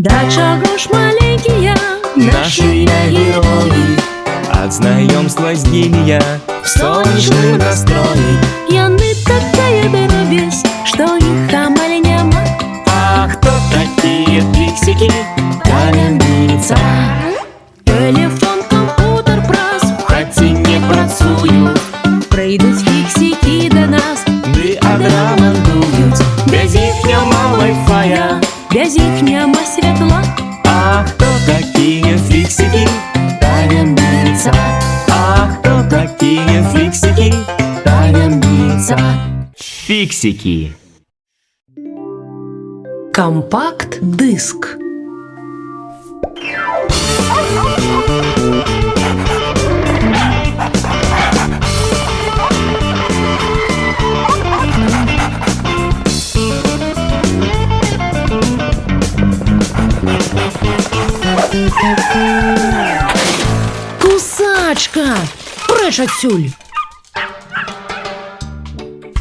Да чаго ж маленькія Нашыя героі ад знаёмства з імі я в сонечным настроі. Яны такая дарабязь, што іх амаль няма. А хто такія фіксікі? Таямніца. Тэлефон, кампутер, праз У хаце не працуюць, прыйдуць фіксікі да нас. ды адрамантуюць. Без іх няма вай-фая. Без іх няма святла. А хто такія фіксікі? Таямніца. А хто такія фіксікі? Таямніца. Фіксікі. Компакт-диск. Кусачка! Прэч адсюль!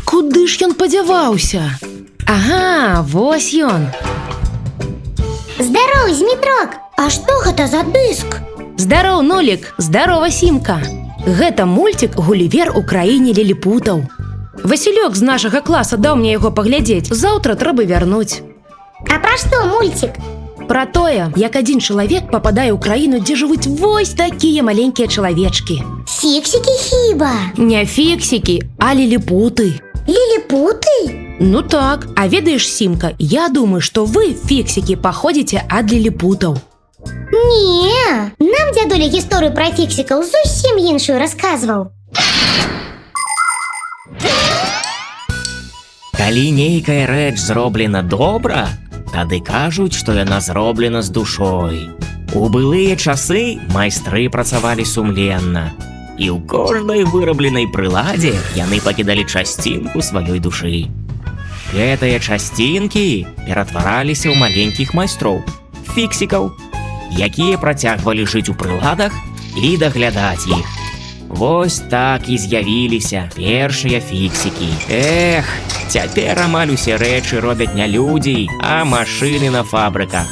Куды ж ён падзяваўся? Ага, вось ён. Здароў, Змітрок! А што гэта за дыск? Здароў, Нолік, здарова, Сімка. Гэта мульцік «Гулівер у краіне ліліпутаў». Васілёк з нашага класа даў мне яго паглядзець. Заўтра трэба вярнуць. А пра што мульцік? Пра тое, як адзін чалавек пападае ў краіну, дзе жывуць вось такія маленькія чалавечкі. Фіксікі хіба? Не фіксікі, а ліліпуты. Ліліпуты? Ну так, а ведаеш, Сімка, я думаю, што вы, фіксікі, паходзіце ад ліліпутаў. Не, нам дзядуля гісторыю пра фіксікаў зусім іншую расказваў. Калі нейкая рэч зроблена добра, тады кажуць, што яна зроблена з душой. У былыя часы майстры працавалі сумленна, і ў кожнай вырабленай прыладзе яны пакідалі часцінку сваёй душы. Гэтыя часцінкі ператвараліся ў маленькіх майстроў, фіксікаў, якія працягвалі жыць у прыладах і даглядаць іх. Вось так і з'явіліся першыя фіксікі. Эх, цяпер амаль усе рэчы робяць не людзі, а машыны на фабрыках.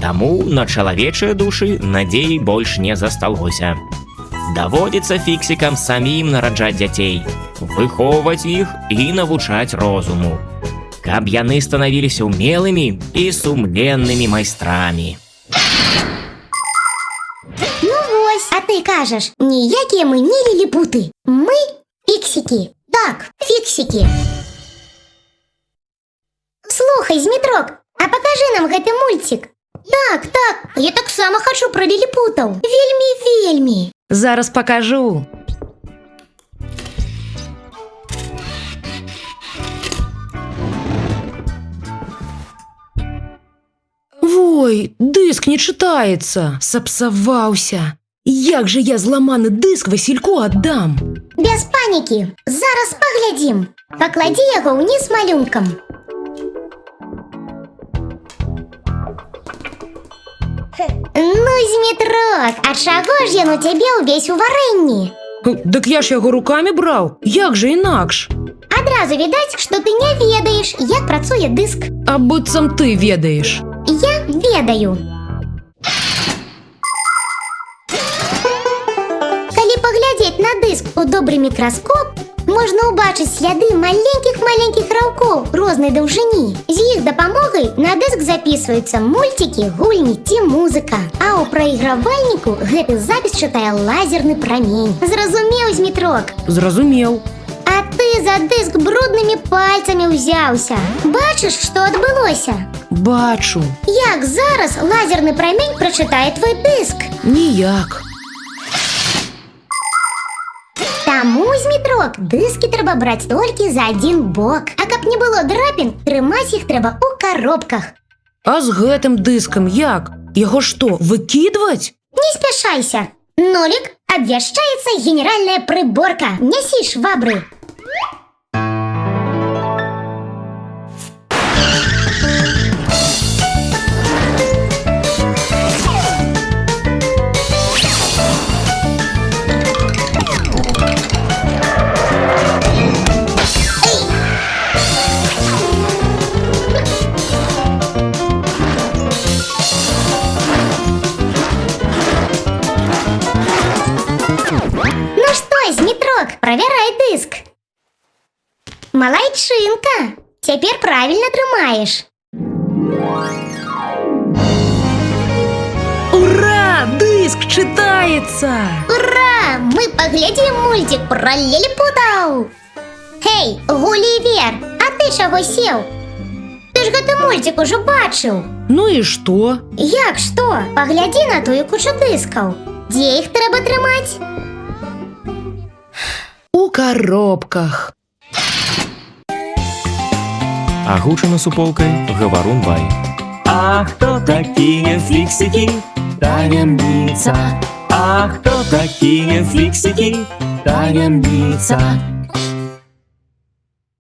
Таму на чалавечыя душы надзеі больш не засталося. Даводзіцца фіксікам самім нараджаць дзяцей, выхоўваць іх і навучаць розуму, каб яны станавіліся ўмелымі і сумленнымі майстрамі. Ну вось, а ты кажаш, ніякія мы не ліліпуты. Мы фіксікі. Так, фіксікі. Слухай, Змітрок, а пакажы нам гэты мульцік. Так, я таксама хачу пра ліліпутаў. Вельмі. Зараз пакажу. Ой, дыск не чытаецца, сапсаваўся. Як жа я зламаны дыск Васільку аддам? Без панікі, зараз паглядзім. Пакладзі яго ўніз малюнкам. Ну, Змітрок, а чаго ж ён у цябе ўвесь у варэнні? Дык я ж яго рукамі браў, як жа інакш? Адразу відаць, што ты не ведаеш, як працуе дыск. А быццам ты ведаеш. Я ведаю. Калі паглядзець на дыск у добры мікраскоп, можна ўбачыць сляды маленькіх раўкоў рознай даўжыні. З іх дапамогай на дыск запісваюцца мульцікі, гульні ці музыка. А ў прайгравальніку гэты запіс чытае лазерны прамень. Зразумеў, Змітрок? Зразумеў. А ты за дыск бруднымі пальцамі ўзяўся. Бачыш, што адбылося? Бачу. Як зараз лазерны прамень прачытае твой дыск? Ніяк. Таму, Змітрок, дыскі трэба браць толькі за адзін бок. А каб не было драпін, трымаць іх трэба ў коробках. А з гэтым дыскам як? Яго што, выкідваць? Не спяшайся. Нолік, абвяшчаецца генеральная прыборка. Нясі швабры. Василек, проверяй диск. Малайчинка. Теперь правильно трымаешь. Ура! Диск читаецца! Ура! Мы поглядим мультик про лилипутаў. Хей, Гулівер, а ты чаго сеў? Ты ж гэты мультик ужо бачыў. Ну і што? Як што? Паглядзі на тую кучу дыскаў. Дзе іх трэба трымаць? У коробках. Агучана суполкай Гаварун Бай. А кто такие фиксики? Таямница. А кто такие фиксики? Таямница.